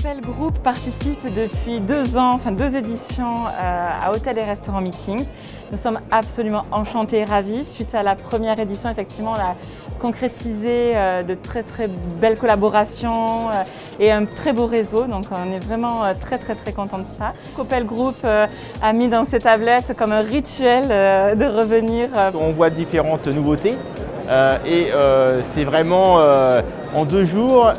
Copel Group participe depuis 2 ans, enfin 2 éditions à Hôtels et Restaurants Meetings. Nous sommes absolument enchantés et ravis. Suite à la première édition, effectivement, on a concrétisé de très belles collaborations et un très beau réseau. Donc on est vraiment très contents de ça. Copel Group a mis dans ses tablettes comme un rituel de revenir. On voit différentes nouveautés et c'est vraiment en 2 jours,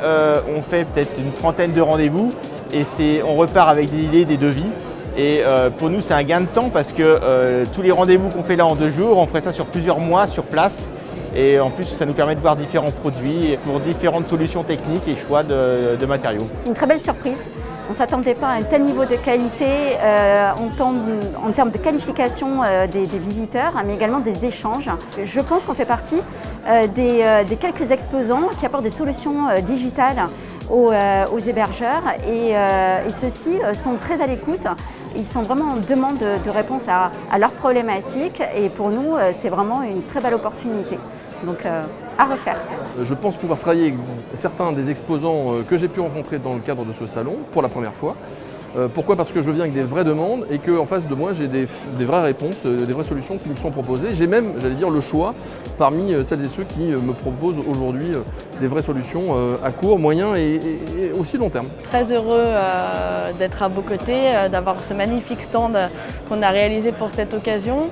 on fait peut-être une trentaine de rendez-vous et on repart avec des idées, des devis. Et pour nous, c'est un gain de temps parce que tous les rendez-vous qu'on fait là en 2 jours, on ferait ça sur plusieurs mois sur place. Et en plus, ça nous permet de voir différents produits pour différentes solutions techniques et choix de matériaux. C'est une très belle surprise. On ne s'attendait pas à un tel niveau de qualité en termes de qualification des visiteurs, mais également des échanges. Je pense qu'on fait partie des quelques exposants qui apportent des solutions digitales aux hébergeurs et ceux-ci sont très à l'écoute. Ils sont vraiment en demande de réponse à leurs problématiques et pour nous, c'est vraiment une très belle opportunité. Donc à refaire. Je pense pouvoir travailler avec certains des exposants que j'ai pu rencontrer dans le cadre de ce salon pour la première fois. Pourquoi ? Parce que je viens avec des vraies demandes et qu'en face de moi j'ai des vraies réponses, des vraies solutions qui me sont proposées. J'ai même, j'allais dire, le choix parmi celles et ceux qui me proposent aujourd'hui des vraies solutions à court, moyen et aussi long terme. Très heureux d'être à vos côtés, d'avoir ce magnifique stand qu'on a réalisé pour cette occasion.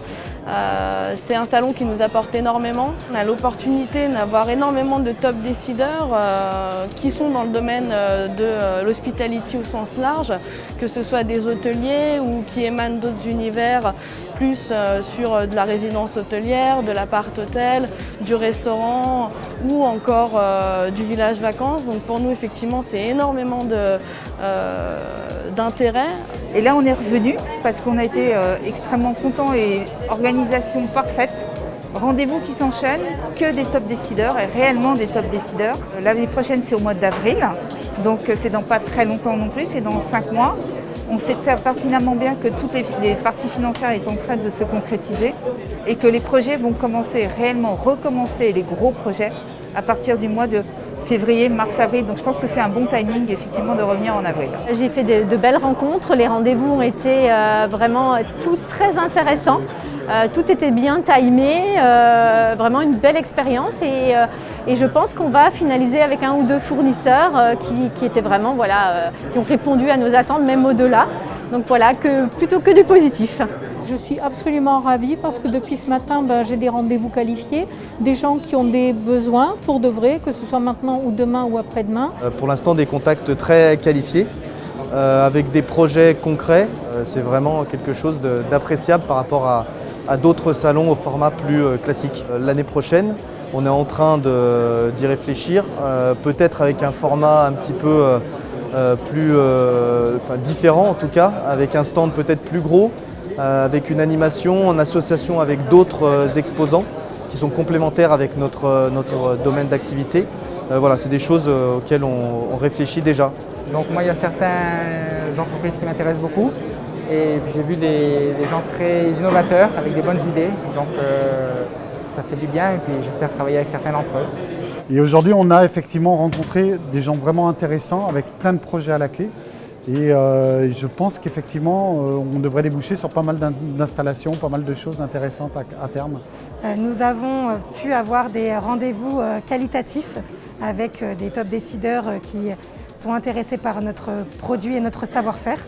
C'est un salon qui nous apporte énormément. On a l'opportunité d'avoir énormément de top décideurs qui sont dans le domaine de l'hospitality au sens large, que ce soit des hôteliers ou qui émanent d'autres univers, plus sur de la résidence hôtelière, de l'appart-hôtel, du restaurant ou encore du village vacances. Donc pour nous, effectivement, c'est énormément d'intérêt. Et là, on est revenu parce qu'on a été extrêmement contents et organisation parfaite. Rendez-vous qui s'enchaînent, que des top décideurs et réellement des top décideurs. L'année prochaine, c'est au mois d'avril, donc c'est dans pas très longtemps non plus, c'est dans 5 mois. On sait pertinemment bien que toutes les parties financières sont en train de se concrétiser et que les projets vont recommencer les gros projets à partir du mois de février, mars, avril. Donc je pense que c'est un bon timing effectivement de revenir en avril. J'ai fait de belles rencontres, les rendez-vous ont été vraiment tous très intéressants. Tout était bien timé, vraiment une belle expérience et je pense qu'on va finaliser avec 1 ou 2 fournisseurs qui étaient vraiment, qui ont répondu à nos attentes, même au-delà. Donc voilà, plutôt que du positif. Je suis absolument ravie parce que depuis ce matin, j'ai des rendez-vous qualifiés, des gens qui ont des besoins pour de vrai, que ce soit maintenant ou demain ou après-demain. Pour l'instant, des contacts très qualifiés, avec des projets concrets. C'est vraiment quelque chose d'appréciable par rapport à d'autres salons au format plus classique. L'année prochaine, on est en train d'y réfléchir, peut-être avec un format un petit peu différent en tout cas, avec un stand peut-être plus gros, avec une animation en association avec d'autres exposants qui sont complémentaires avec notre domaine d'activité. Voilà, c'est des choses auxquelles on réfléchit déjà. Donc moi, il y a certaines entreprises qui m'intéressent beaucoup et j'ai vu des gens très innovateurs avec des bonnes idées. Donc ça fait du bien et puis j'espère travailler avec certains d'entre eux. Et aujourd'hui, on a effectivement rencontré des gens vraiment intéressants avec plein de projets à la clé. Et je pense qu'effectivement, on devrait déboucher sur pas mal d'installations, pas mal de choses intéressantes à terme. Nous avons pu avoir des rendez-vous qualitatifs avec des top décideurs qui sont intéressés par notre produit et notre savoir-faire.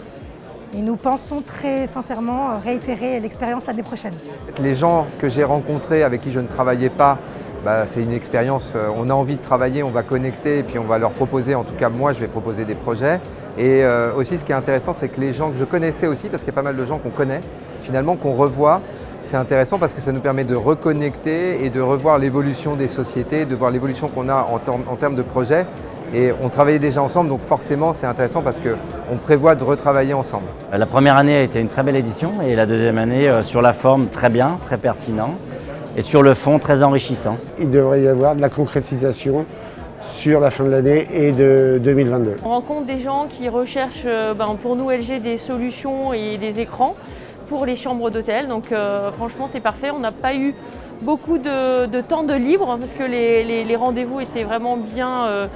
Et nous pensons très sincèrement réitérer l'expérience l'année prochaine. Les gens que j'ai rencontrés avec qui je ne travaillais pas, c'est une expérience, on a envie de travailler, on va connecter et puis on va leur proposer, en tout cas moi je vais proposer des projets. Et aussi ce qui est intéressant, c'est que les gens que je connaissais aussi, parce qu'il y a pas mal de gens qu'on connaît, finalement qu'on revoit, c'est intéressant parce que ça nous permet de reconnecter et de revoir l'évolution des sociétés, de voir l'évolution qu'on a en termes de projets. Et on travaillait déjà ensemble, donc forcément c'est intéressant parce qu'on prévoit de retravailler ensemble. La première année a été une très belle édition et la deuxième année, sur la forme, très bien, très pertinent. Et sur le fond, très enrichissant. Il devrait y avoir de la concrétisation sur la fin de l'année et de 2022. On rencontre des gens qui recherchent pour nous LG des solutions et des écrans pour les chambres d'hôtel. Donc franchement c'est parfait, on n'a pas eu beaucoup de temps de libre parce que les rendez-vous étaient vraiment bien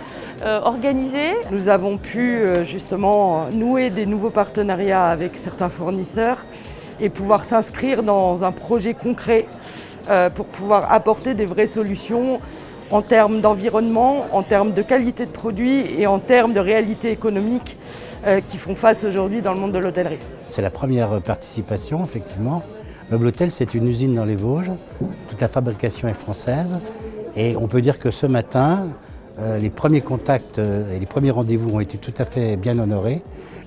organisés. Nous avons pu justement nouer des nouveaux partenariats avec certains fournisseurs et pouvoir s'inscrire dans un projet concret pour pouvoir apporter des vraies solutions en termes d'environnement, en termes de qualité de produit et en termes de réalité économique qui font face aujourd'hui dans le monde de l'hôtellerie. C'est la première participation, effectivement. Meubles Hôtel, c'est une usine dans les Vosges. Toute la fabrication est française. Et on peut dire que ce matin, les premiers contacts et les premiers rendez-vous ont été tout à fait bien honorés.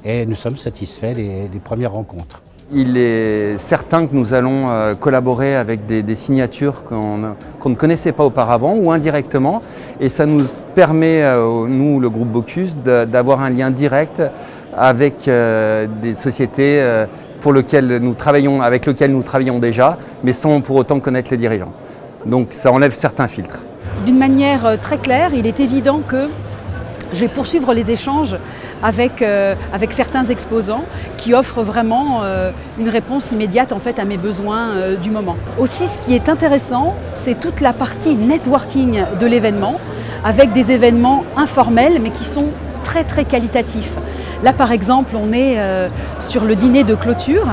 Et nous sommes satisfaits des premières rencontres. Il est certain que nous allons collaborer avec des signatures qu'on ne connaissait pas auparavant ou indirectement. Et ça nous permet, nous, le groupe Bocuse, d'avoir un lien direct avec des sociétés avec lesquelles nous travaillons déjà, mais sans pour autant connaître les dirigeants. Donc ça enlève certains filtres. D'une manière très claire, il est évident que je vais poursuivre les échanges avec certains exposants qui offrent vraiment une réponse immédiate en fait, à mes besoins du moment. Aussi, ce qui est intéressant, c'est toute la partie networking de l'événement, avec des événements informels mais qui sont très très qualitatifs. Là par exemple, on est sur le dîner de clôture,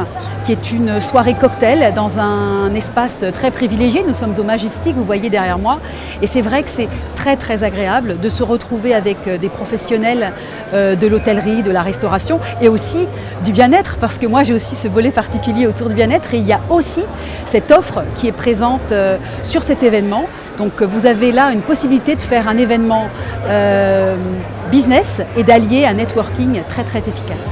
qui est une soirée cocktail dans un espace très privilégié. Nous sommes au Majestic, vous voyez derrière moi. Et c'est vrai que c'est très très agréable de se retrouver avec des professionnels de l'hôtellerie, de la restauration et aussi du bien-être, parce que moi j'ai aussi ce volet particulier autour du bien-être et il y a aussi cette offre qui est présente sur cet événement. Donc vous avez là une possibilité de faire un événement business et d'allier un networking très très efficace.